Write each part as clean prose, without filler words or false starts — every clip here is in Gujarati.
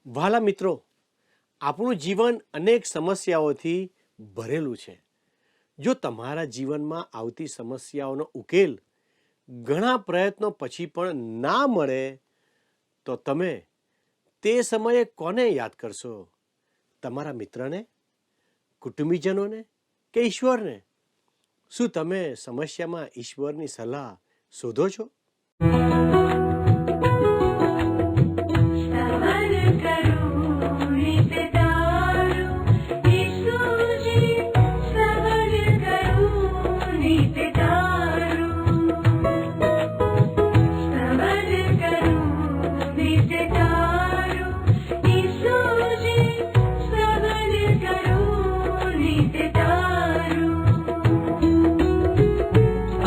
વહાલા મિત્રો, આપણું જીવન અનેક સમસ્યાઓથી ભરેલું છે. જો તમારા જીવનમાં આવતી સમસ્યાઓનો ઉકેલ ઘણા પ્રયત્નો પછી પણ ના મળે તો તમે તે સમયે કોને યાદ કરશો? તમારા મિત્રને, કુટુંબીજનોને કે ઈશ્વરને? શું તમે સમસ્યામાં ઈશ્વરની સલાહ શોધો છો?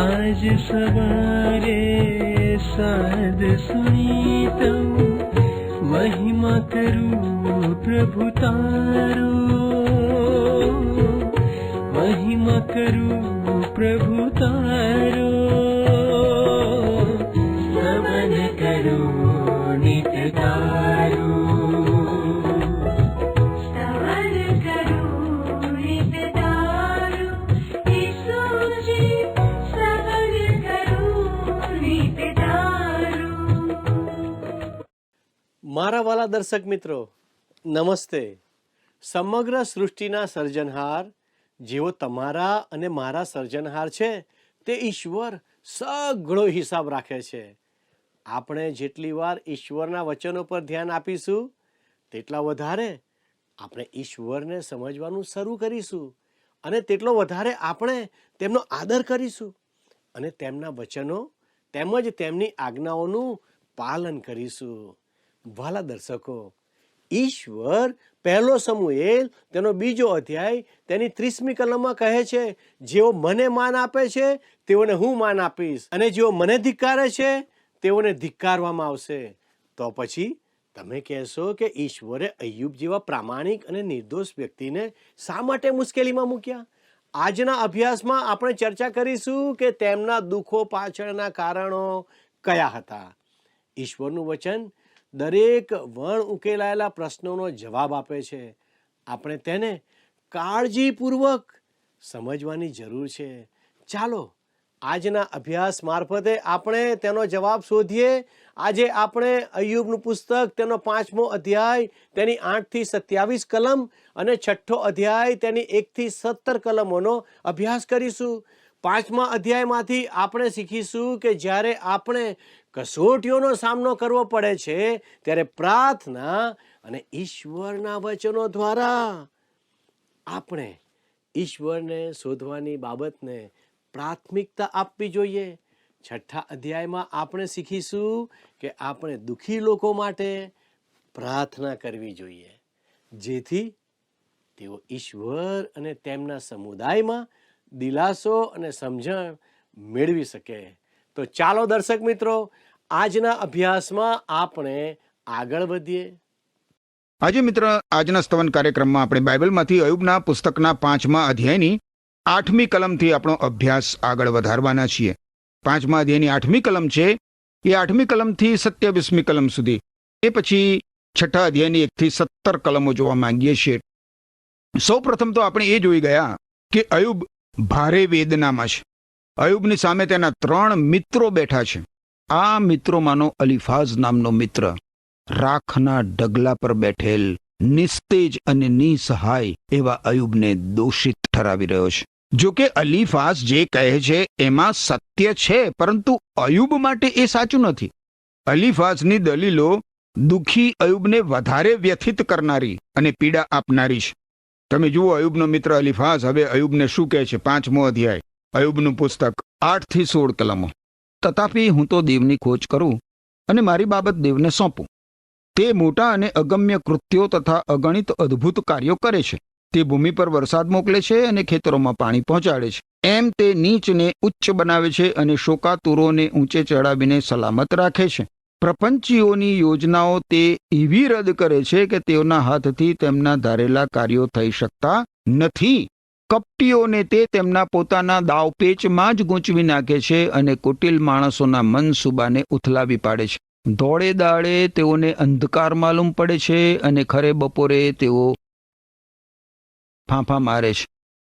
आज सवारे साध सुनी तम महिमा करूं प्रभु तारो, महिमा करूं प्रभु तारो, स्मरण करूं नित तारो. મારા વાલા દર્શક મિત્રો, નમસ્તે. સમગ્ર સૃષ્ટિના સર્જનહાર જેવો તમારા અને મારા સર્જનહાર છે તે ઈશ્વર સઘળો હિસાબ રાખે છે. આપણે જેટલી વાર ઈશ્વરના વચનો પર ધ્યાન આપીશું તેટલા વધારે આપણે ઈશ્વરને સમજવાનું શરૂ કરીશું અને તેટલો વધારે આપણે તેમનો આદર કરીશું અને તેમના વચનો તેમજ તેમની આજ્ઞાઓનું પાલન કરીશું. વાલા દર્શકો, ઈશ્વર પહેલો સમુએલ તેનો 2 અધ્યાય તેની 30મી કલમમાં કહે છે, જેઓ મને માન આપે છે તેઓને હું માન આપીશ અને જેઓ મને ધિક્કારે છે તેઓને ધિક્કારવામાં આવશે. તો પછી તમે કહેશો કે ઈશ્વરે અય્યુબ જેવા પ્રામાણિક અને નિર્દોષ વ્યક્તિને શા માટે મુશ્કેલીમાં મૂક્યા? આજના અભ્યાસમાં આપણે ચર્ચા કરીશું કે તેમના દુઃખો પાછળના કારણો કયા હતા. ઈશ્વરનું વચન દરેક વણ ઉકેલાયેલા પ્રશ્નોનો જવાબ આપે છે. આપણે તેને કાળજીપૂર્વક સમજવાની જરૂર છે. ચાલો આજના અભ્યાસ મારફતે આપણે તેનો જવાબ શોધીએ. આજે આપણે અય્યુબનું પુસ્તક તેનો 5મો અધ્યાય તેની 8 થી 27 કલમ અને 6ઠ્ઠો અધ્યાય તેની 1 થી 17 કલમોનો અભ્યાસ કરીશું. 5મા અધ્યાયમાંથી આપણે શીખીશું કે જ્યારે આપણે કસોટીઓનો સામનો કરવો પડે છે ત્યારે પ્રાર્થના અને ઈશ્વરના વચનો દ્વારા આપણે ઈશ્વરને શોધવાની બાબતને પ્રાથમિકતા આપવી જોઈએ. 6ઠ્ઠા અધ્યાયમાં આપણે શીખીશું કે આપણે દુઃખી લોકો માટે પ્રાર્થના કરવી જોઈએ જેથી તેઓ ઈશ્વર અને તેમના સમુદાયમાં દિલાસો અને સમજણ મેળવી શકે. તો ચાલો દર્શક મિત્રો, આજના અભ્યાસમાં આપણે આગળ વધીએ. આજે મિત્ર, આજના સ્તવન કાર્યક્રમમાં આપણે બાઇબલમાંથી અય્યુબના પુસ્તકના 5મા અધ્યાયની 8મી કલમથી આપણો અભ્યાસ આગળ વધારવાના છીએ. 5મા અધ્યાયની 8મી કલમ છે એ 8મી કલમથી 27મી કલમ સુધી. એ પછી 6ઠ્ઠા અધ્યાયની 1 થી 17 કલમો જોવા માંગીએ છીએ. સૌ પ્રથમ તો આપણે એ જોઈ ગયા કે અય્યુબ ભારે વેદનામાં છે. અય્યુબની સામે તેના 3 મિત્રો બેઠા છે. આ મિત્રોમાંનો અલીફાઝ નામનો મિત્ર રાખના ઢગલા પર બેઠેલ નિસ્તેજ અને નિસહાય એવા અય્યુબને દોષિત ઠરાવી રહ્યો છે. જો કે અલીફાઝ જે કહે છે એમાં સત્ય છે, પરંતુ અય્યુબ માટે એ સાચું નથી. અલીફાઝની દલીલો દુઃખી અય્યુબને વધારે વ્યથિત કરનારી અને પીડા આપનારી છે. તમે જુઓ, અય્યુબનો મિત્ર અલીફાઝ હવે અય્યુબને શું કહે છે. 5મો અધ્યાય અય્યુબનું પુસ્તક 8 થી 16 કલમો. તથાપિ હું તો દેવની ખોજ કરું અને મારી બાબત દેવને સોંપું. તે મોટા અને અગમ્ય કૃત્યો તથા અગણિત અદ્ભુત કાર્યો કરે છે. તે ભૂમિ પર વરસાદ મોકલે છે અને ખેતરોમાં પાણી પહોંચાડે છે. એમ તે નીચને ઉચ્ચ બનાવે છે અને શોકાતુરોને ઊંચે ચડાવીને સલામત રાખે છે. પ્રપંચીઓની યોજનાઓ તે એવી રદ કરે છે કે તેઓના હાથથી તેમના ધારેલા કાર્યો થઈ શકતા નથી. કપટીઓને તે તેમના પોતાના દાવપેચમાં જ ગૂંચવી નાખે છે અને કુટિલ માણસોના મનસુબાને ઉથલાવી પાડે છે. દોડે દાડે તેઓને અંધકાર માલુમ પડે છે અને ખરે બપોરે તેઓ ફાંફા મારે છે.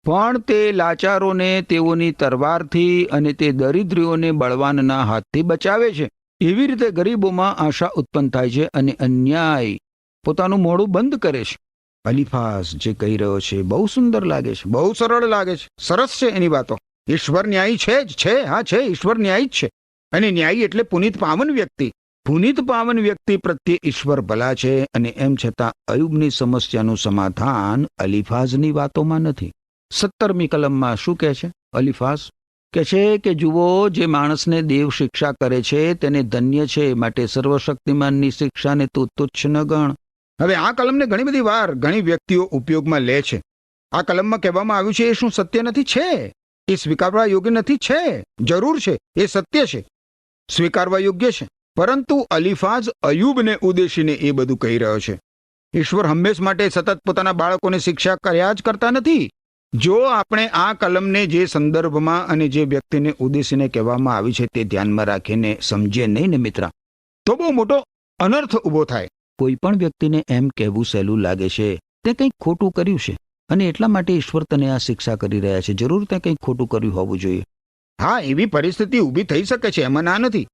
પણ તે લાચારોને તેઓની તરવારથી અને તે દરિદ્રીઓને બળવાનના હાથથી બચાવે છે. એવી રીતે ગરીબોમાં આશા ઉત્પન્ન થાય છે અને અન્યાય પોતાનું મોઢું બંધ કરે છે. અલીફાઝ જે કહી રહ્યો છે બહુ સુંદર લાગે છે, બહુ સરળ લાગે છે, સરસ છે એની વાતો. ઈશ્વર ન્યાયી છે જ છે, હા છે, ઈશ્વર ન્યાયી જ છે. અને ન્યાયી એટલે પુનિત પાવન વ્યક્તિ. પુનિત પાવન વ્યક્તિ પ્રત્યે ઈશ્વર ભલા છે. અને એમ છતાં અયુબની સમસ્યાનું સમાધાન અલીફાઝની વાતોમાં નથી. 17મી કલમમાં શું કહે છે અલીફાઝ? કહે છે કે જુઓ, જે માણસને દેવ શિક્ષા કરે છે તેને ધન્ય છે, માટે સર્વશક્તિમાનની શિક્ષાને તું તુચ્છ ન ગણ. હવે આ કલમને ઘણી બધી વાર ઘણી વ્યક્તિઓ ઉપયોગમાં લે છે. આ કલમમાં કહેવામાં આવ્યું છે એ શું સત્ય નથી? છે. એ સ્વીકારવા યોગ્ય નથી? છે, જરૂર છે, એ સત્ય છે, સ્વીકારવા યોગ્ય છે. પરંતુ અલીફાઝ અયુબને ઉદ્દેશીને એ બધું કહી રહ્યો છે. ઈશ્વર હંમેશ માટે સતત પોતાના બાળકોને શિક્ષા કર્યા જ કરતા નથી. જો આપણે આ કલમને જે સંદર્ભમાં અને જે વ્યક્તિને ઉદ્દેશીને કહેવામાં આવી છે તે ધ્યાનમાં રાખીને સમજીએ નહીં ને મિત્ર, તો બહુ મોટો અનર્થ ઊભો થાય. કોઈ પણ વ્યક્તિને એમ કહેવું સહેલું લાગે છે તે કંઈક ખોટું કર્યું છે અને એટલા માટે ઈશ્વર તને આ શિક્ષા કરી રહ્યા છે. જરૂર તે કંઈક ખોટું કર્યું હોવું જોઈએ. હા, એવી પરિસ્થિતિ ઊભી થઈ શકે છે, એમાં ના નથી.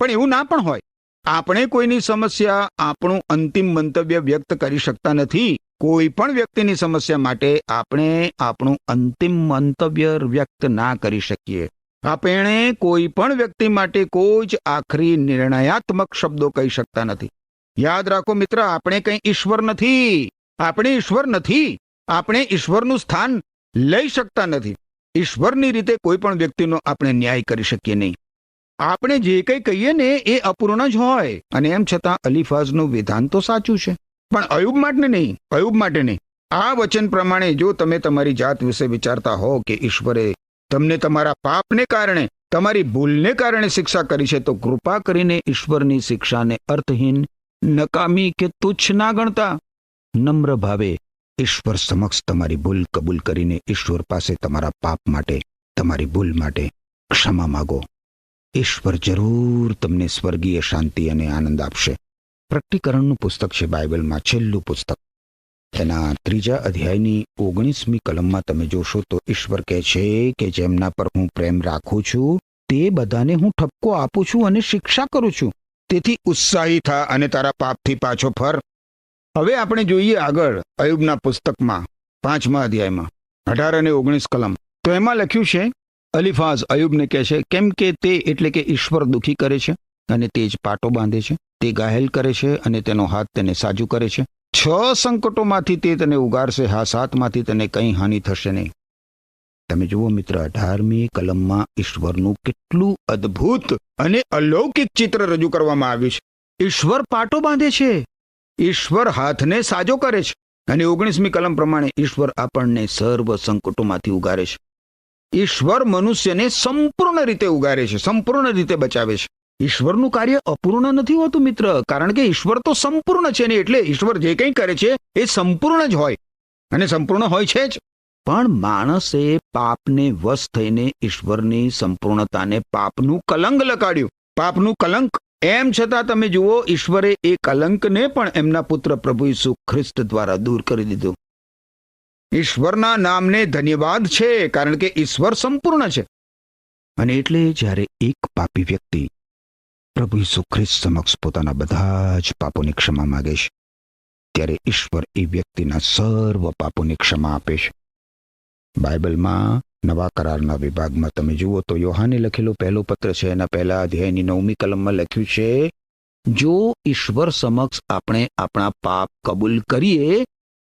પણ એવું ના પણ હોય. આપણે કોઈની સમસ્યા આપણું અંતિમ મંતવ્ય વ્યક્ત કરી શકતા નથી. કોઈ પણ વ્યક્તિની સમસ્યા માટે આપણે આપણું અંતિમ મંતવ્ય વ્યક્ત ના કરી શકીએ. આપણે કોઈ પણ વ્યક્તિ માટે કોઈ જ આખરી નિર્ણયાત્મક શબ્દો કહી શકતા નથી. યાદ રાખો મિત્ર, આપણે કંઈ ઈશ્વર નથી. આપણે ઈશ્વર નથી. આપણે ઈશ્વરનું સ્થાન લઈ શકતા નથી. ઈશ્વરની રીતે કોઈ પણ વ્યક્તિનો આપણે ન્યાય કરી શકીએ નહીં. આપણે જે કંઈ કહીએ ને એ અપૂર્ણ જ હોય. અને એમ છતાં અલીફાઝનું વિધાન તો સાચું છે, પણ અયુબ માટે નહીં. અયુબ માટે નહીં. આ વચન પ્રમાણે જો તમે તમારી જાત વિશે વિચારતા હો કે ઈશ્વરે તમને તમારા પાપને કારણે, તમારી ભૂલને કારણે શિક્ષા કરી છે, તો કૃપા કરીને ઈશ્વરની શિક્ષાને અર્થહીન, નકામી કે તુચ્છ ના ગણતા. નમ્ર ભાવે ઈશ્વર સમક્ષ તમારી ભૂલ કબૂલ કરીને ઈશ્વર પાસે તમારા પાપ માટે, તમારી ભૂલ માટે ક્ષમા માગો. ઈશ્વર જરૂર તમને સ્વર્ગીય શાંતિ અને આનંદ આપશે. પ્રકટીકરણનું પુસ્તક છે બાઇબલમાં છેલ્લું પુસ્તક. તેના 3 અધ્યાયની 19મી કલમમાં તમે જોશો તો ઈશ્વર કહે છે કે જેમના પર હું પ્રેમ રાખું છું તે બધાને હું ઠપકો આપું છું અને શિક્ષા કરું છું. તેથી ઉત્સાહી થા અને તારા પાપથી પાછો ફર. હવે આપણે જોઈએ આગળ અયુબના પુસ્તકમાં 5મા અધ્યાયમાં 18 અને 19 કલમ. તો એમાં લખ્યું છે, અલીફાઝ અયુબને કહે છે, કેમ કે તે એટલે કે ઈશ્વર દુઃખી કરે છે અને તે જ પાટો બાંધે છે. તે ઘાયલ કરે છે અને તેનો હાથ તેને સાજુ કરે છે. 6 સંકટોમાંથી તે તને ઉગારશે, હા 7માંથી તને કંઈ હાનિ થશે નહીં. તમે જુઓ મિત્ર, 18મી કલમમાં ઈશ્વરનું કેટલું અદ્ભુત અને અલૌકિક ચિત્ર રજૂ કરવામાં આવ્યું છે. ઈશ્વર પાટો બાંધે છે, ઈશ્વર હાથને સાજો કરે છે. અને 19મી કલમ પ્રમાણે ઈશ્વર આપણને સર્વ સંકટોમાંથી ઉગારે છે. ઈશ્વર મનુષ્યને સંપૂર્ણ રીતે ઉગારે છે, સંપૂર્ણ રીતે બચાવે છે. ઈશ્વરનું કાર્ય અપૂર્ણ નથી હોતું મિત્ર, કારણ કે ઈશ્વર તો સંપૂર્ણ છે ને એટલે ઈશ્વર જે કંઈ કરે છે એ સંપૂર્ણ જ હોય અને સંપૂર્ણ હોય છે જ. પણ માણસે પાપને વશ થઈને ઈશ્વરની સંપૂર્ણતાને પાપનું કલંક લગાડ્યું. પાપનું કલંક. એમ છતાં તમે જુઓ, ઈશ્વરે એ કલંકને પણ એમના પુત્ર પ્રભુ ઈસુ ખ્રિસ્ત દ્વારા દૂર કરી દીધું. ઈશ્વરના નામને ધન્યવાદ છે, કારણ કે ઈશ્વર સંપૂર્ણ છે. અને એટલે જ્યારે એક પાપી વ્યક્તિ પ્રભુ ઈસુ ખ્રિસ્ત સમક્ષ પોતાના બધા જ પાપોની ક્ષમા માંગે છે, ત્યારે ઈશ્વર એ વ્યક્તિના સર્વ પાપોની ક્ષમા આપે છે. બાઇબલમાં નવા કરારના વિભાગમાં તમે જુઓ તો યોહાને લખેલો પહેલો પત્ર છે, એના 1 અધ્યાયની 9મી કલમમાં લખ્યું છે, જો ઈશ્વર સમક્ષ આપણે આપણા પાપ કબૂલ કરીએ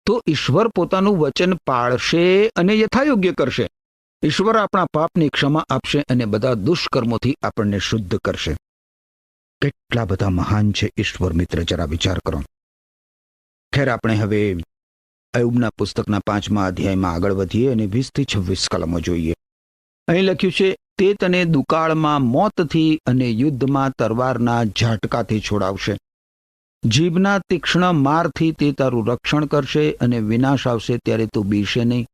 તો ઈશ્વર પોતાનું વચન પાળશે અને યથાયોગ્ય કરશે. ઈશ્વર આપણા પાપની ક્ષમા આપશે અને બધા દુષ્કર્મોથી આપણને શુદ્ધ કરશે. કેટલા બધા મહાન છે ઈશ્વર મિત્ર, જરા વિચાર કરો. ખેર, આપણે હવે અયુબના પુસ્તકના 5મા અધ્યાયમાં આગળ વધીએ અને 20 થી 26 કલમો જોઈએ. અહીં લખ્યું છે, તે તને દુકાળમાં મોતથી અને યુદ્ધમાં તરવારના ઝાટકાથી છોડાવશે. જીભના તીક્ષ્ણ મારથી તે તારું રક્ષણ કરશે અને વિનાશ આવશે ત્યારે તું બીશે નહીં.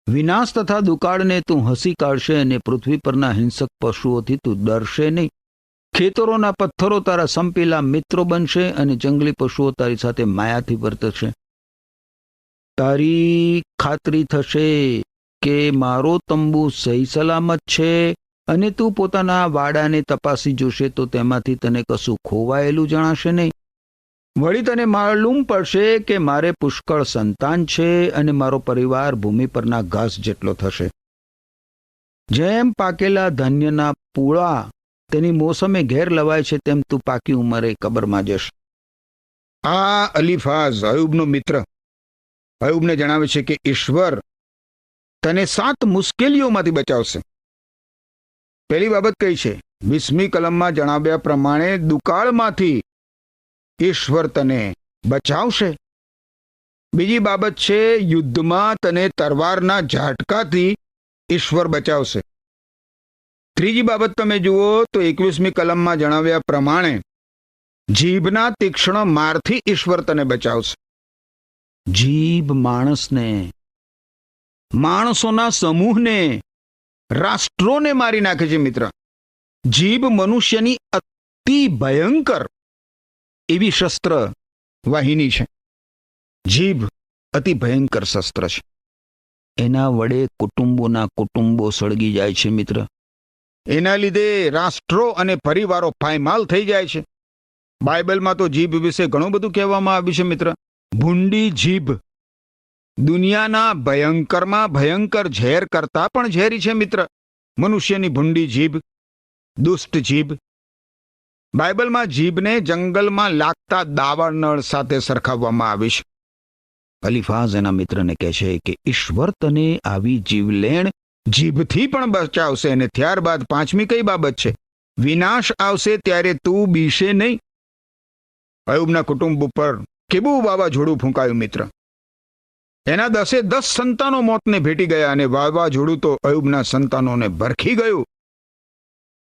વિનાશ તથા દુકાળને તું હસી કાઢશે અને પૃથ્વી પરના હિંસક પશુઓથી તું ડરશે નહીં. ખેતરોના પથ્થરો તારા સંપેલા મિત્રો બનશે અને જંગલી પશુઓ તારી સાથે માયાથી વર્તશે. તારી ખાતરી થશે કે મારો તંબુ સહી સલામત છે અને તું પોતાના વાડાને તપાસી જોશે તો તેમાંથી તને કશું ખોવાયેલું જણાશે નહીં. વળી તને માલુમ પડશે કે મારે પુષ્કળ સંતાન છે અને મારો પરિવાર ભૂમિ પરના ઘાસ જેટલો થશે. જેમ પાકેલા ધાન્યના પૂળા તેની મોસમે ઘેર લવાય છે તેમ તું પાકી ઉંમરે કબરમાં જશ. આ અલીફાઝ અયુબનો મિત્ર અયુબને જણાવે છે કે ઈશ્વર તને 7 મુશ્કેલીઓમાંથી બચાવશે. પહેલી બાબત કઈ છે? 20મી કલમમાં જણાવ્યા પ્રમાણે દુકાળમાંથી ઈશ્વર તને બચાવશે. બીજી બાબત છે યુદ્ધમાં તને તરવારના ઝાટકાથી ઈશ્વર બચાવશે. ત્રીજી બાબત તમે જુઓ તો 21મી કલમમાં જણાવ્યા પ્રમાણે જીભના તીક્ષ્ણ મારથી ઈશ્વર તને બચાવશે. જીભ માણસને, માણસોના સમૂહને, રાષ્ટ્રોને મારી નાખે છે મિત્ર. જીભ મનુષ્યની અતિ ભયંકર એવી શસ્ત્ર વાહિની છે. જીભ અતિ ભયંકર શસ્ત્ર છે. એના વડે કુટુંબોના કુટુંબો સળગી જાય છે મિત્ર. એના લીધે રાષ્ટ્રો અને પરિવારો પાયમાલ થઈ જાય છે. બાઇબલમાં તો જીભ વિશે ઘણું બધું કહેવામાં આવ્યું છે મિત્ર. ભૂંડી જીભ દુનિયાના ભયંકરમાં ભયંકર ઝેર કરતા પણ ઝેરી છે મિત્ર. મનુષ્યની ભૂંડી જીભ, દુષ્ટ જીભ. બાઇબલમાં જીભને જંગલમાં લાગતા દાવાનળ સાથે સરખાવવામાં આવી છે. અલીફાઝ એના મિત્રને કહે છે કે ઈશ્વર તને આવી જીવલેણ જીભથી પણ બચાવશે. અને ત્યારબાદ 5મી કઈ બાબત છે? વિનાશ આવશે ત્યારે તું બીશે નહીં. અયુબના કુટુંબ ઉપર કેવું વાવાઝોડું ફૂંકાયું મિત્ર. એના 10 સંતાનો મોતને ભેટી ગયા અને વાવાઝોડું તો અયુબના સંતાનોને ભરખી ગયું.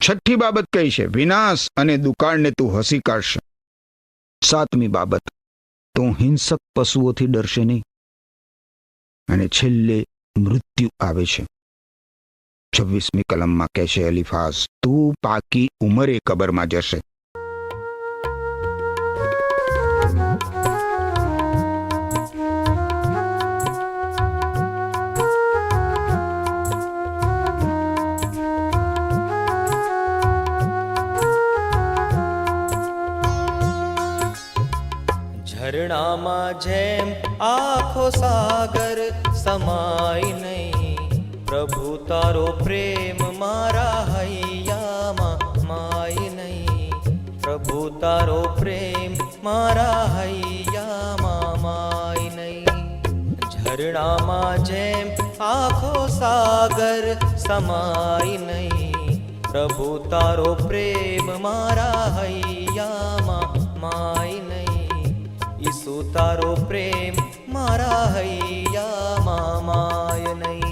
6ઠ્ઠી બાબત કઈ છે? વિનાશ અને દુકાળને તું હસી કાઢશે. 7મી બાબત, તું હિંસક પશુઓથી ડરશે નહીં. અને છેલ્લે મૃત્યુ આવે છે. 26મી કલમમાં કહે છે અલીફાઝ, તું પાકી ઉંમરે કબરમાં જશે. ઝરણામાં જેમ આખો સાગર સમાય નહીં, પ્રભુ તારો પ્રેમ મારા હૈયામાં માય નહીં. પ્રભુ તારો પ્રેમ મારા હૈયામાં માય નહીં. ઝરણામાં જેમ આખો સાગર સમાય નહીં, પ્રભુ તારો પ્રેમ મારા હૈયામાં માય નહીં. ઈસુ તારો પ્રેમ મારા હૈયામાં માય નહીં.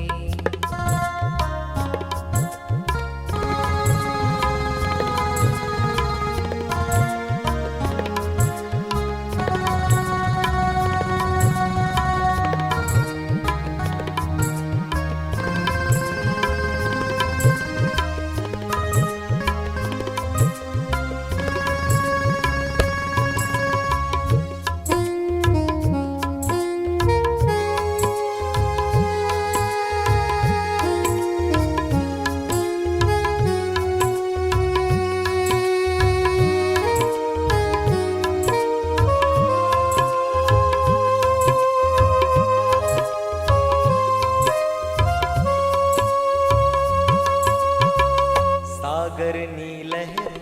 સાગરની લહેર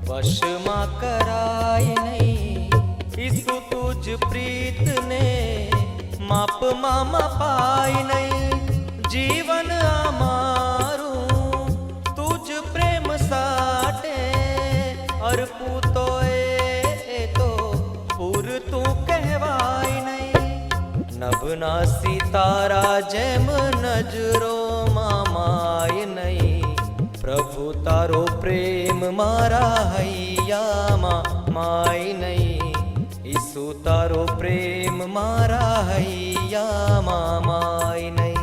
વશમાં કરાય નહીં, ઈસુ તુજ પ્રીતને માપમાં મપાય નહીં. જીવન અમારું તુજ પ્રેમ સાટે અર્પું તો એ તો પૂરતું કહેવાય નહીં. નભના સિતારા જેમ નજરોમાં માય નહીં, પ્રભુ તારો પ્રેમ મારા હૈયામાં માય નહીં. ઈસુ તારો પ્રેમ મારા હૈયામાં માય નહીં.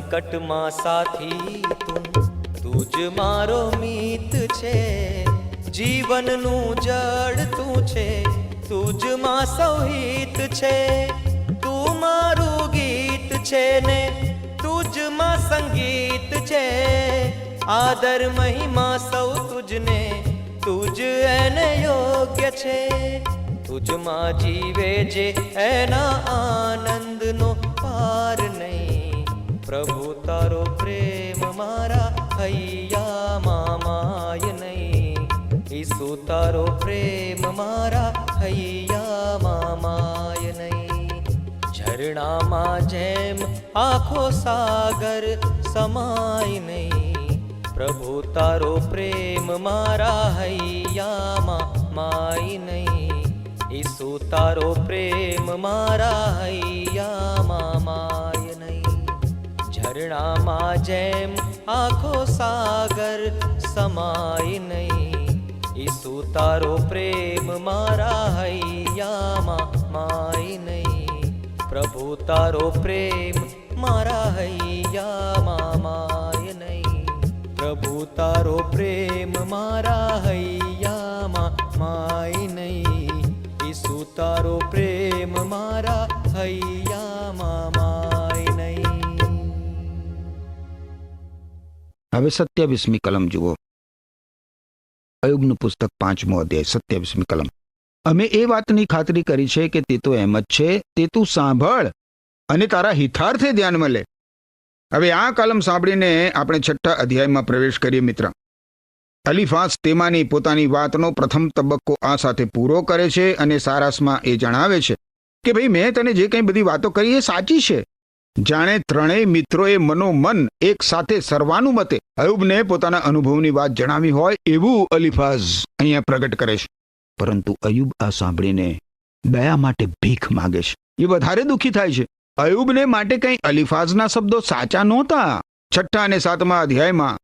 સંકટમાં સાથી તું જ મારો મિત છે, જીવનનું જડ તું છે, તું જ માં સૌહિત છે, તું મારું ગીત છે ને તું જ માં સંગીત છે, આદર મહિમા સૌ તુજને, તુજ એને યોગ્ય છે, તુજમાં જીવે જે એના આનંદનો પાર નહીં, પ્રભુ તારો પ્રેમ મારા હૈયામાં માય નહીં, ઈસુ તારો પ્રેમ મારા હૈયામાં માય નહીં, ઝરણામાં જેમ આખો સાગર સમાય નહીં, પ્રભુ તારો પ્રેમ મારા હૈયામાં માય નહીં, ઈસુ તારો પ્રેમ મારા હૈયામાં માય નહીં, ઝરણામાં જેમ આખો સાગર સમાય નહીં, ઈસુ તારો પ્રેમ મારા હૈયામાં માય નહીં, પ્રભુ તારો પ્રેમ મારા હૈયામાં માય નહીં, પ્રભુ તારો પ્રેમ મારા હૈયામાં માય નહીં, ઈસુ તારો પ્રેમ મારા હૈયામાં માય નહીં. હવે 27મી કલમ જુઓ. અયુબનું પુસ્તક 5મો અધ્યાય 27મી કલમ. અમે એ વાતની ખાતરી કરી છે કે તે તો એમ જ છે, તે તું સાંભળ અને તારા હિતાર્થે ધ્યાનમાં લે. હવે આ કલમ સાંભળીને આપણે 6થા અધ્યાયમાં પ્રવેશ કરીએ મિત્ર. અલીફાઝ તેમાની પોતાની વાતનો પ્રથમ તબક્કો આ સાથે પૂરો કરે છે અને સારાંશમાં એ જણાવે છે કે ભાઈ મેં તને જે કંઈ બધી વાતો કરી એ સાચી છે. જાણે ત્રણેય મિત્રોએ મનોમન એક સાથે સર્વાનુમતે અયુબને પોતાના અનુભવની વાત જણાવી હોય એવું અલીફાઝ અહીંયા પ્રગટ કરે છે. પરંતુ અયુબ આ સાંભળીને દયા માટે ભીખ માગે છે. એ વધારે દુઃખી થાય છે. અયુબને માટે કંઈ અલીફાઝના શબ્દો સાચા નહોતા. 6થા અને 7મા અધ્યાયમાં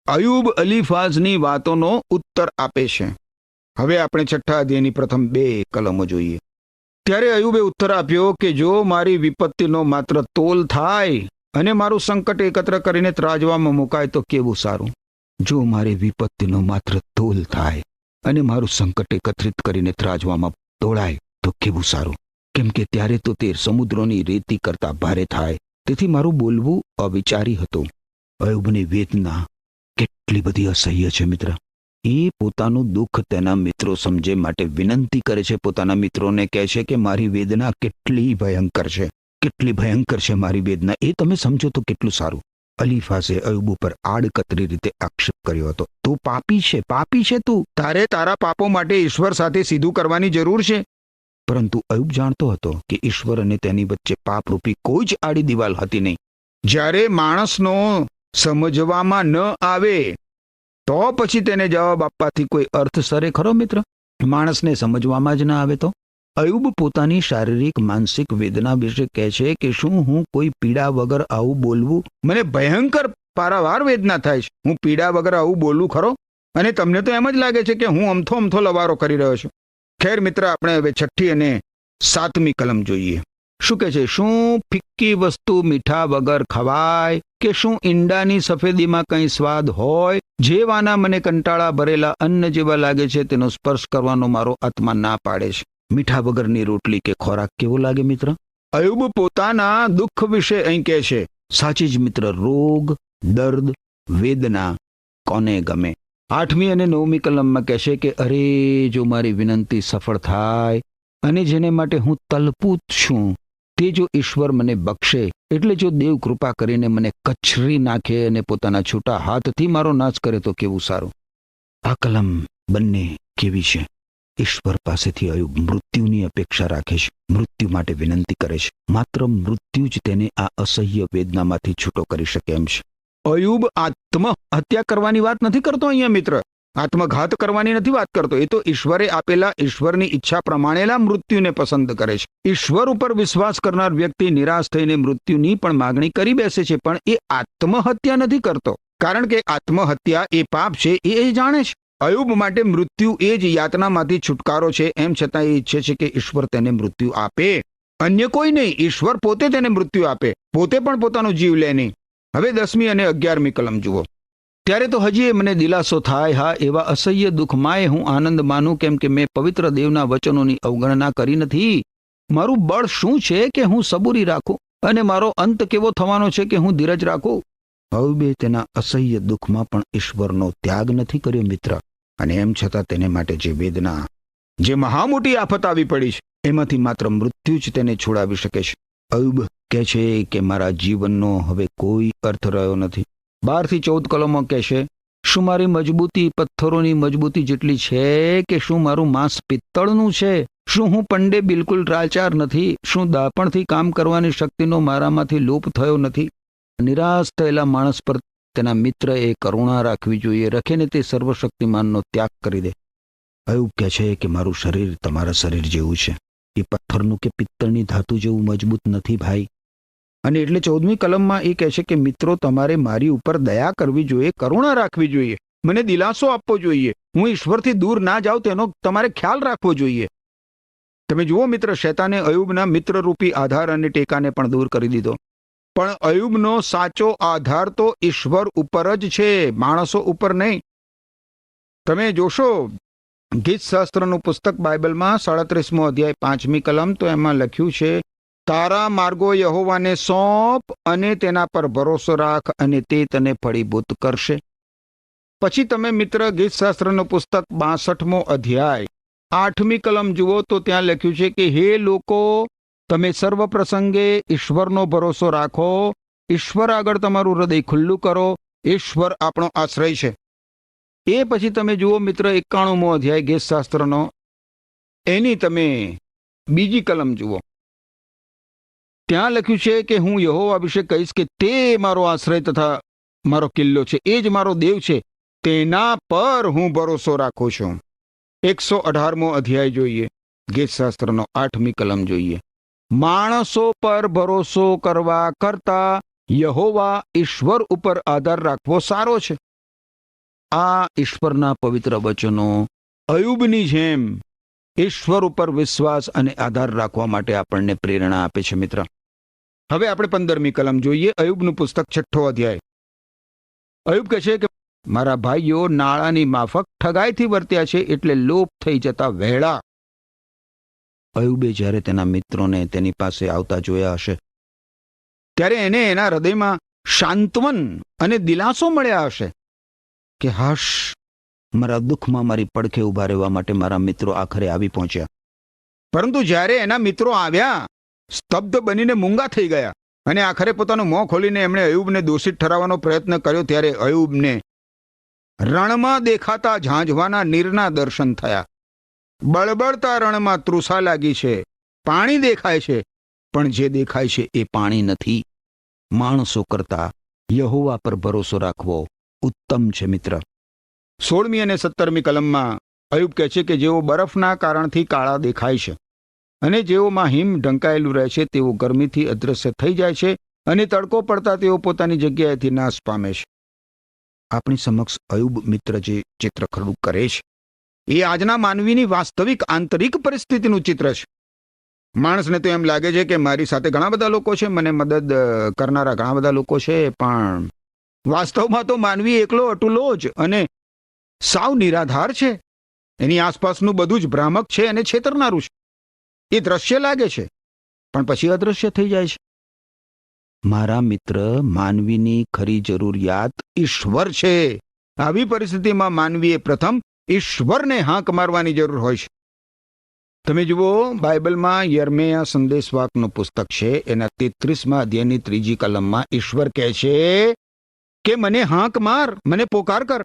અયુબ અલીફાઝની વાતોનો ઉત્તર આપે છે. હવે આપણે 6થા અધ્યાયની પ્રથમ 2 કલમો જોઈએ. ત્યારે અયુબે ઉત્તર આપ્યો કે જો મારી વિપત્તિનો માત્ર તોલ થાય અને મારું સંકટ એકત્ર કરીને ત્રાજવામાં મુકાય તો કેવું સારું. જો મારી વિપત્તિનો માત્ર તોલ થાય અને મારું સંકટ એકત્રિત કરીને ત્રાજવામાં તોળાય તો કેવું સારું. કેમ કે ત્યારે તો તે સમુદ્રોની રેતી કરતા ભારે થાય. તેથી મારું બોલવું અવિચારી હતું. અયુબની વેદના કેટલી બધી અસહ્ય છે મિત્ર. એ પોતાનું દુઃખ તેના મિત્રો સમજે માટે વિનંતી કરે છે. પોતાના મિત્રોને કહે છે કે મારી વેદના કેટલી ભયંકર છે, કેટલી ભયંકર છે મારી વેદના, એ તમે સમજો તો કેટલું સારું. અલીફાઝે અયુબ ઉપર આડકતરી રીતે આક્ષેપ કર્યો હતો. તું પાપી છે, પાપી છે તું. તારે તારા પાપો માટે ઈશ્વર સાથે સીધું કરવાની જરૂર છે. પરંતુ અયુબ જાણતો હતો કે ઈશ્વર અને તેની વચ્ચે પાપરૂપી કોઈ જ આડી દિવાલ હતી નહીં. જ્યારે માણસનો સમજવામાં ન આવે તો પછી તેને જવાબ આપવાથી કોઈ અર્થ સરે ખરો મિત્ર? માણસને સમજવામાં જ ના આવે તો? અયુબ પોતાની શારીરિક માનસિક વેદના વિશે કહે છે કે શું હું કોઈ પીડા વગર આવું બોલવું? મને ભયંકર પારાવાર વેદના થાય છે. હું પીડા વગર આવું બોલવું ખરો? અને તમને તો એમ જ લાગે છે કે હું અમથો લવારો કરી રહ્યો છું. ખેર મિત્ર, આપણે હવે 6ઠ્ઠી અને 7મી કલમ જોઈએ. શું કહે છે? શું ફિક્કી વસ્તુ મીઠા વગર ખવાય? કે શું ઈંડાની સફેદીમાં કંઈ સ્વાદ હોય? જે વાના મને કંટાળા ભરેલા અન્ન જેવા લાગે છે તેનો સ્પર્શ કરવાનો મારો આત્મા ના પાડે છે. મીઠા વગરની રોટલી કે ખોરાક કેવો લાગે મિત્ર? અયુબ પોતાના દુઃખ વિશે અહીં કહે છે. સાચી જ મિત્ર, રોગ, દર્દ, વેદના કોને ગમે? 8મી અને 9મી કલમમાં કહેશે કે અરે જો મારી વિનંતી સફળ થાય અને જેને માટે હું તલપું છું તે જો ઈશ્વર મને બક્ષે, એટલે જો દેવ કૃપા કરીને મને કચરી નાખે અને પોતાના છૂટા હાથથી મારો નાશ કરે તો કેવું સારું. આ કલમ બંને કેવી છે? ઈશ્વર પાસેથી અયુબ મૃત્યુની અપેક્ષા રાખે છે, મૃત્યુ માટે વિનંતી કરે છે. માત્ર મૃત્યુ જ તેને આ અસહ્ય વેદનામાંથી છૂટો કરી શકે એમ છે. અયુબ આત્મહત્યા કરવાની વાત નથી કરતો અહીંયા મિત્ર. આત્મઘાત કરવાની નથી વાત કરતો. એ તો ઈશ્વરે આપેલા ઈશ્વરની ઈચ્છા પ્રમાણેલા મૃત્યુને પસંદ કરે છે. ઈશ્વર ઉપર વિશ્વાસ કરનાર વ્યક્તિ નિરાશ થઈને મૃત્યુની પણ માગણી કરી બેસે છે, પણ એ આત્મહત્યા નથી કરતો. કારણ કે આત્મહત્યા એ પાપ છે એ જાણે છે. અયુબ માટે મૃત્યુ એ જ યાતનામાંથી છુટકારો છે. એમ છતાં એ ઈચ્છે છે કે ઈશ્વર તેને મૃત્યુ આપે, અન્ય કોઈ નહીં. ઈશ્વર પોતે તેને મૃત્યુ આપે, પોતે પણ પોતાનો જીવ લે નહીં. હવે 10મી અને 11મી કલમ જુઓ. ત્યારે તો હજી મને દિલાસો થાય, હા એવા અસહ્ય દુઃખમાંય હું આનંદ માનું, કેમ કે મેં પવિત્ર દેવના વચનોની અવગણના કરી નથી. મારું બળ શું છે કે હું સબૂરી રાખું, અને મારો અંત કેવો થવાનો છે કે હું ધીરજ રાખું. અયુબે તેના અસહ્ય દુઃખમાં પણ ઈશ્વરનો ત્યાગ નથી કર્યો મિત્ર, અને એમ છતાં તેને માટે જે વેદના, જે મહામોટી આફત આવી પડી છે, એમાંથી માત્ર મૃત્યુ જ તેને છોડાવી શકે છે. અયુબ કહે છે કે મારા જીવનનો હવે કોઈ અર્થ રહ્યો નથી. 12 થી 14 કલમો કહેશે, શું મારી મજબૂતી પથ્થરોની મજબૂતી જેટલી છે, કે શું મારું માંસ પિત્તળનું છે? શું હું પંડે બિલકુલ લાચાર નથી? શું દાપણથી કામ કરવાની શક્તિનો મારામાંથી લોપ થયો નથી? નિરાશ થયેલા માણસ પર તેના મિત્રએ કરુણા રાખવી જોઈએ. રખે ને તે સર્વશક્તિમાનનો ત્યાગ કરી દે. અયુબ કહે છે કે મારું શરીર તમારા શરીર જેવું છે, એ પથ્થરનું કે પિત્તળની ધાતુ જેવું મજબૂત નથી ભાઈ. અને એટલે 14મી કલમમાં એ કહે છે કે મિત્રો, તમારે મારી ઉપર દયા કરવી જોઈએ, કરુણા રાખવી જોઈએ, મને દિલાસો આપવો જોઈએ. હું ઈશ્વરથી દૂર ના જાઉં તેનો તમારે ખ્યાલ રાખવો જોઈએ. તમે જુઓ મિત્ર, શૈતાને અયુબના મિત્રરૂપી આધાર અને ટેકાને પણ દૂર કરી દીધો. પણ અયુબનો સાચો આધાર તો ઈશ્વર ઉપર જ છે, માણસો ઉપર નહીં. તમે જોશો ગીત શાસ્ત્રનું પુસ્તક બાઇબલમાં 37મો અધ્યાય 5મી કલમ, તો એમાં લખ્યું છે, તારા માર્ગો યહોવાને સોંપ અને તેના પર ભરોસો રાખ, અને તે તને ફળીભૂત કરશે. પછી તમે મિત્ર ગીત શાસ્ત્રનું પુસ્તક 62મો અધ્યાય 8મી કલમ જુઓ, તો ત્યાં લખ્યું છે કે હે લોકો, તમે સર્વ પ્રસંગે ઈશ્વરનો ભરોસો રાખો, ઈશ્વર આગળ તમારું હૃદય ખુલ્લું કરો, ઈશ્વર આપણો આશ્રય છે. એ પછી તમે જુઓ મિત્ર 91મો અધ્યાય ગીત શાસ્ત્રનો, એની તમે 2જી કલમ જુઓ. ત્યાં લખ્યું છે કે હું યહોવા વિશે કહીશ કે તે મારો આશ્રય તથા મારો કિલ્લો છે, એ જ મારો દેવ છે, તેના પર હું ભરોસો રાખું છું. 118મો અધ્યાય જોઈએ, ગીત શાસ્ત્રનો 8મી કલમ જોઈએ. માણસો પર ભરોસો કરવા કરતા યહોવા ઈશ્વર ઉપર આધાર રાખવો સારો છે. આ ઈશ્વરના પવિત્ર વચનો અયુબની જેમ ઈશ્વર ઉપર વિશ્વાસ અને આધાર રાખવા માટે આપણને પ્રેરણા આપે છે મિત્ર. હવે આપણે 15મી કલમ જોઈએ, અયુબનું પુસ્તક 6ઠ્ઠો અધ્યાય. અયુબ કહે છે કે મારા ભાઈઓ નાણાંની માફક ઠગાઈથી વર્ત્યા છે, એટલે લોપ થઈ જતા વહેલા. અયુબે જ્યારે તેના મિત્રોને તેની પાસે આવતા જોયા હશે, ત્યારે એને એના હૃદયમાં શાંતવન અને દિલાસો મળ્યા હશે કે હાશ, મારા દુઃખમાં મારી પડખે ઊભા રહેવા માટે મારા મિત્રો આખરે આવી પહોંચ્યા. પરંતુ જ્યારે એના મિત્રો આવ્યા, સ્તબ્ધ બનીને મૂંગા થઈ ગયા, અને આખરે પોતાનું મોં ખોલીને એમણે અયુબને દોષિત ઠરાવવાનો પ્રયત્ન કર્યો, ત્યારે અયુબને રણમાં દેખાતા ઝાંઝવાના નીરના દર્શન થયા. બળબળતા રણમાં તૃષા લાગી છે, પાણી દેખાય છે, પણ જે દેખાય છે એ પાણી નથી. માણસો કરતા યહોવા પર ભરોસો રાખવો ઉત્તમ છે મિત્ર. 16મી અને 17મી કલમમાં અયુબ કહે છે કે જેઓ બરફના કારણથી કાળા દેખાય છે, અને જેઓમાં હિમ ઢંકાયેલું રહે છે, તેઓ ગરમીથી અદૃશ્ય થઈ જાય છે, અને તડકો પડતા તેઓ પોતાની જગ્યાએથી નાશ પામે છે. આપણી સમક્ષ અયુબ મિત્ર જે ચિત્ર ખડું કરે છે, એ આજના માનવીની વાસ્તવિક આંતરિક પરિસ્થિતિનું ચિત્ર છે. માણસને તો એમ લાગે છે કે મારી સાથે ઘણા બધા લોકો છે, મને મદદ કરનારા ઘણા બધા લોકો છે, પણ વાસ્તવમાં તો માનવી એકલો અટુલો જ અને સાવ નિરાધાર છે. એની આસપાસનું બધું જ ભ્રામક છે અને છેતરનારું છે. એ દ્રશ્ય લાગે છે, પણ પછી અદૃશ્ય થઈ જાય છે. મારા મિત્ર, માનવીની ખરી જરૂરિયાત ઈશ્વર છે. આવી પરિસ્થિતિમાં માનવીએ પ્રથમ ઈશ્વરને હાંક મારવાની જરૂર હોય છે. તમે જુઓ, બાઇબલમાં યર્મિયા સંદેશવાકનું પુસ્તક છે, એના 33મા અધ્યાયની 3જી કલમમાં ઈશ્વર કહે છે કે મને હાંક માર, મને પોકાર કર,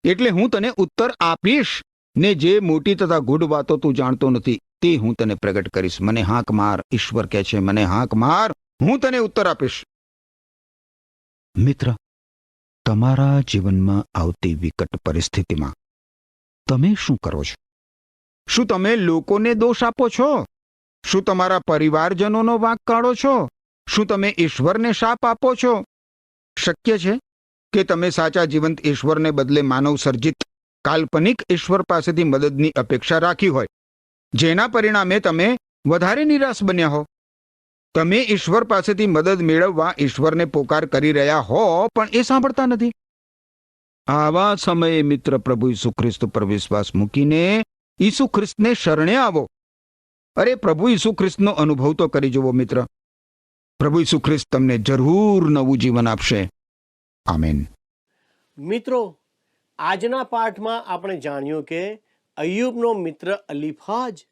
એટલે હું તને ઉત્તર આપીશ, ને જે મોટી તથા ગૂઢ વાતો તું જાણતો નથી તે હું તને પ્રગટ કરીશ. મને હાંક માર, ઈશ્વર કહે છે, મને હાંક માર, હું તને ઉત્તર આપીશ. મિત્ર, તમારા જીવનમાં આવતી વિકટ પરિસ્થિતિમાં તમે શું કરો છો? શું તમે લોકોને દોષ આપો છો? શું તમારા પરિવારજનોનો વાંક કાઢો છો? શું તમે ઈશ્વરને શાપ આપો છો? શક્ય છે કે તમે સાચા જીવંત ઈશ્વરને બદલે માનવ સર્જિત કાલ્પનિક ઈશ્વર પાસેથી મદદની અપેક્ષા રાખી હોય, જેના પરિણામે તમે વધારે નિરાશ બન્યા હો. તમે ઈશ્વર પાસેથી મદદ મેળવવા ઈશ્વરને પોકાર કરી રહ્યા હો પણ એ સાંભળતા નથી. આવા સમયે મિત્ર પ્રભુ ઈસુ ખ્રિસ્ત પર વિશ્વાસ મૂકીને ઈસુ ખ્રિસ્તને શરણે આવો. અરે પ્રભુ ઈસુ ખ્રિસ્તનો અનુભવ તો કરી જુઓ મિત્ર. પ્રભુ ઈસુ ખ્રિસ્ત તમને જરૂર નવું જીવન આપશે. આમેન. મિત્રો, આજના પાઠમાં આપણે જાણ્યું કે અય્યુબનો મિત્ર અલીફાજ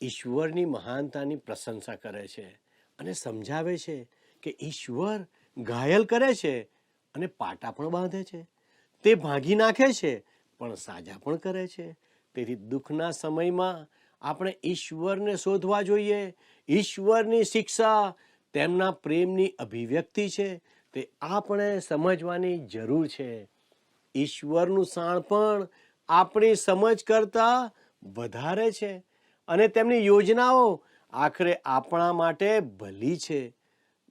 ઈશ્વરની મહાનતાની પ્રશંસા કરે છે અને સમજાવે છે કે ઈશ્વર ઘાયલ કરે છે અને પાટા પણ બાંધે છે. તે ભાંગી નાખે છે પણ સાજા પણ કરે છે. તેથી દુઃખના સમયમાં આપણે ઈશ્વરને શોધવા જોઈએ. ઈશ્વરની શિક્ષા તેમના પ્રેમની અભિવ્યક્તિ છે. તે આપણે સમજવાની જરૂર છે. ઈશ્વરનું શાણપણ આપણી સમજ કરતાં વધારે છે અને તેમની યોજનાઓ આખરે આપણા માટે ભલી છે.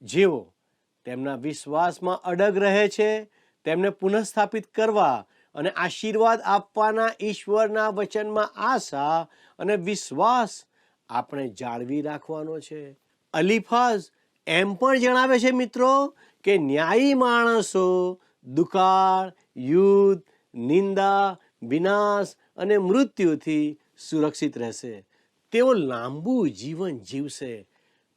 જેઓ તેમના વિશ્વાસમાં અડગ રહે છે તેમને પુનઃસ્થાપિત કરવા અને આશીર્વાદ આપવાના ઈશ્વરના વચનમાં આશા અને વિશ્વાસ આપણે જાળવી રાખવાનો છે. અલીફાઝ એમ પણ જણાવે છે મિત્રો કે ન્યાયી માણસો દુકાળ, યુદ્ધ, નિંદા, વિનાશ અને મૃત્યુથી સુરક્ષિત રહેશે. તેઓ લાંબુ જીવન જીવશે.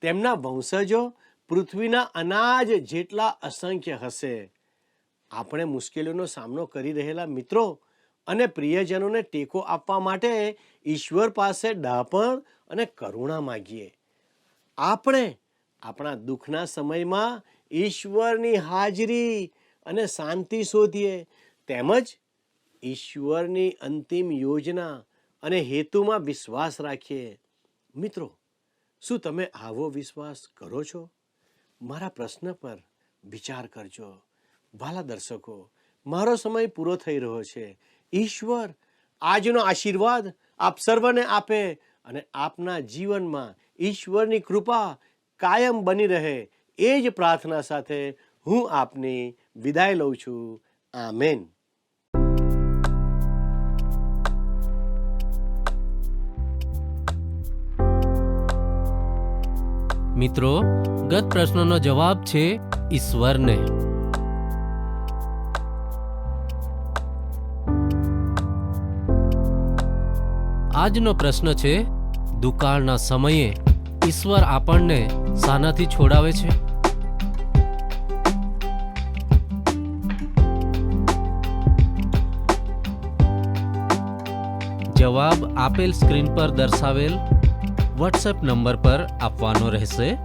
તેમના વંશજો પૃથ્વીના અનાજ જેટલા અસંખ્ય હશે. આપણે મુશ્કેલીઓનો સામનો કરી રહેલા મિત્રો અને પ્રિયજનોને ટેકો આપવા માટે ઈશ્વર પાસે ડાપણ અને કરુણા માગીએ. આપણે આપણા દુઃખના સમયમાં ઈશ્વરની હાજરી અને શાંતિ શોધીએ. તેમજ ઈશ્વરની અંતિમ યોજના અને હેતુમાં વિશ્વાસ રાખીએ. મિત્રો, શું તમે આવો વિશ્વાસ કરો છો? મારા પ્રશ્ન પર વિચાર કરજો. વાલા દર્શકો, મારો સમય પૂરો થઈ રહ્યો છે. ઈશ્વર આજનો આશીર્વાદ આપ સર્વને આપે અને આપના જીવનમાં ઈશ્વરની કૃપા કાયમ બની રહે. એ જ પ્રાર્થના સાથે હું આપની વિદાય લઉં છું. આમેન. મિત્રો, ગત પ્રશ્નનો જવાબ છે ઈશ્વરને. આજનો પ્રશ્ન છે, દુકાળના સમયે ઈશ્વર આપણને શાનાથી છોડાવે છે? જવાબ આપેલ સ્ક્રીન પર દર્શાવેલ વોટ્સએપ નંબર પર આપવાનો રહેશે.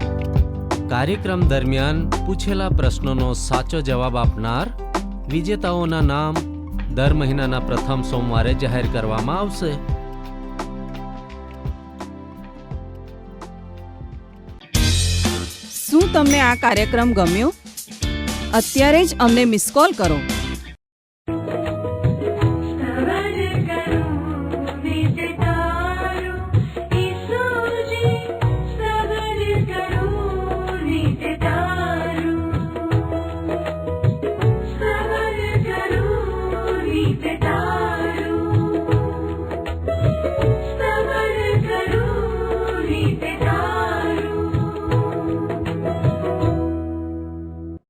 કાર્યક્રમ દરમિયાન પૂછેલા પ્રશ્નોનો સાચો જવાબ આપનાર વિજેતાઓના નામ દર મહિનાના પ્રથમ સોમવારે જાહેર કરવામાં આવશે. શું તમને આ કાર્યક્રમ ગમ્યો? અત્યારે જ અમને મિસ કોલ કરો.